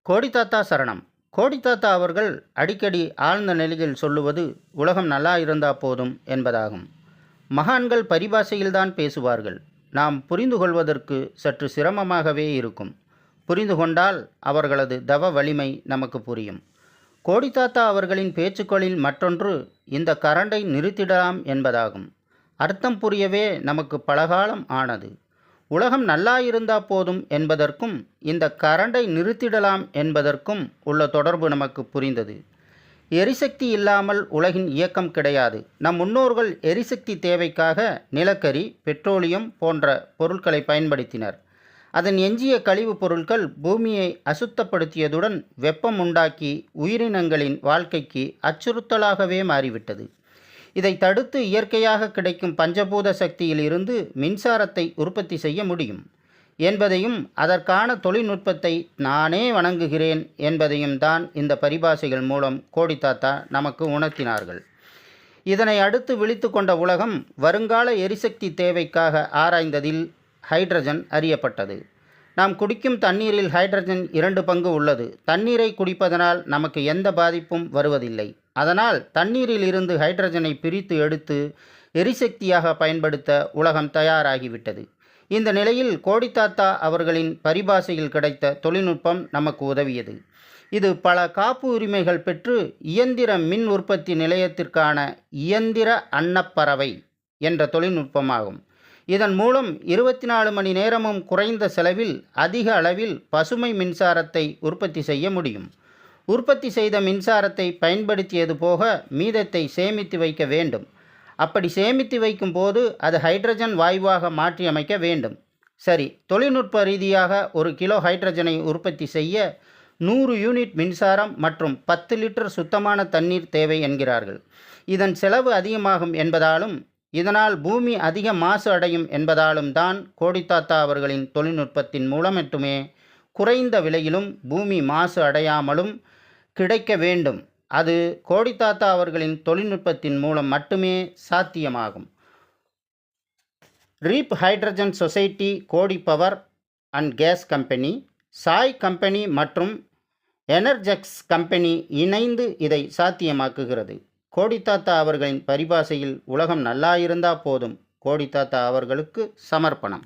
கோடி தாத்தா சரணம். கோடி தாத்தா அவர்கள் அடிக்கடி ஆழ்ந்த நிலையில் சொல்லுவது உலகம் நல்லா இருந்தா போதும் என்பதாகும். மகான்கள் பரிபாஷையில்தான் பேசுவார்கள். நாம் புரிந்து கொள்வதற்கு சற்று சிரமமாகவே இருக்கும். புரிந்து கொண்டால் அவர்களது தவ வலிமை நமக்கு புரியும். கோடி தாத்தா அவர்களின் பேச்சுக்களில் மற்றொன்று இந்த கரண்டை நிறுத்திடலாம் என்பதாகும். அர்த்தம் புரியவே நமக்கு பலகாலம் ஆனது. உலகம் நல்லா இருந்தா போதும் என்பதற்கும் இந்த கரண்டை நிறுத்திடலாம் என்பதற்கும் உள்ள தொடர்பு நமக்கு புரிந்தது. எரிசக்தி இல்லாமல் உலகின் இயக்கம் கிடையாது. நம் முன்னோர்கள் எரிசக்தி தேவைக்காக நிலக்கரி, பெட்ரோலியம் போன்ற பொருட்களை பயன்படுத்தினர். அதன் எஞ்சிய கழிவுப் பொருட்கள் பூமியை அசுத்தப்படுத்தியதுடன் வெப்பம் உண்டாக்கி உயிரினங்களின் வாழ்க்கைக்கு அச்சுறுத்தலாகவே மாறிவிட்டது. இதை தடுத்து இயற்கையாக கிடைக்கும் பஞ்சபூத சக்தியில் இருந்து மின்சாரத்தை உற்பத்தி செய்ய முடியும் என்பதையும் அதற்கான தொழில்நுட்பத்தை நானே வணங்குகிறேன் என்பதையும் தான் இந்த பரிபாஷைகள் மூலம் கோடி தாத்தா நமக்கு உணர்த்தினார்கள். இதனை அடுத்து விழித்து கொண்ட உலகம் வருங்கால எரிசக்தி தேவைக்காக ஆராய்ந்ததில் ஹைட்ரஜன் அறியப்பட்டது. நாம் குடிக்கும் தண்ணீரில் ஹைட்ரஜன் 2 பங்கு உள்ளது. தண்ணீரை குடிப்பதனால் நமக்கு எந்த பாதிப்பும் வருவதில்லை. அதனால் தண்ணீரில் இருந்து ஹைட்ரஜனை பிரித்து எடுத்து எரிசக்தியாக பயன்படுத்த உலகம் தயாராகிவிட்டது. இந்த நிலையில் கோடி தாத்தா அவர்களின் பரிபாஷையில் கிடைத்த தொழில்நுட்பம் நமக்கு உதவியது. இது பல காப்பு உரிமைகள் பெற்று இயந்திர மின் உற்பத்தி நிலையத்திற்கான இயந்திர அன்னப்பறவை என்ற தொழில்நுட்பமாகும். இதன் மூலம் 24 மணி நேரமும் குறைந்த செலவில் அதிக அளவில் பசுமை மின்சாரத்தை உற்பத்தி செய்ய முடியும். உற்பத்தி செய்த மின்சாரத்தை பயன்படுத்தியது போக மீதத்தை சேமித்து வைக்க வேண்டும். அப்படி சேமித்து வைக்கும் போது அது ஹைட்ரஜன் வாயுவாக மாற்றியமைக்க வேண்டும். சரி, தொழில்நுட்ப ரீதியாக 1 கிலோ ஹைட்ரஜனை உற்பத்தி செய்ய 100 யூனிட் மின்சாரம் மற்றும் 10 லிட்டர் சுத்தமான தண்ணீர் தேவை என்கிறார்கள். இதன் செலவு அதிகமாகும் என்பதாலும் இதனால் பூமி அதிக மாசு அடையும் என்பதாலும் தான் கோடி தாத்தா அவர்களின் தொழில்நுட்பத்தின் மூலம் மட்டுமே குறைந்த விலையிலும் பூமி மாசு அடையாமலும் கிடைக்க வேண்டும். அது கோடி தாத்தா அவர்களின் தொழில்நுட்பத்தின் மூலம் மட்டுமே சாத்தியமாகும். ரீப் ஹைட்ரஜன் சொசைட்டி, கோடி பவர் அண்ட் கேஸ் கம்பெனி, சாய் கம்பெனி மற்றும் எனர்ஜெக்ஸ் கம்பெனி இணைந்து இதை சாத்தியமாக்குகிறது. கோடி தாத்தா அவர்களின் பரிபாஷையில் உலகம் நல்லா இருந்தா போதும். கோடி தாத்தா அவர்களுக்கு சமர்ப்பணம்.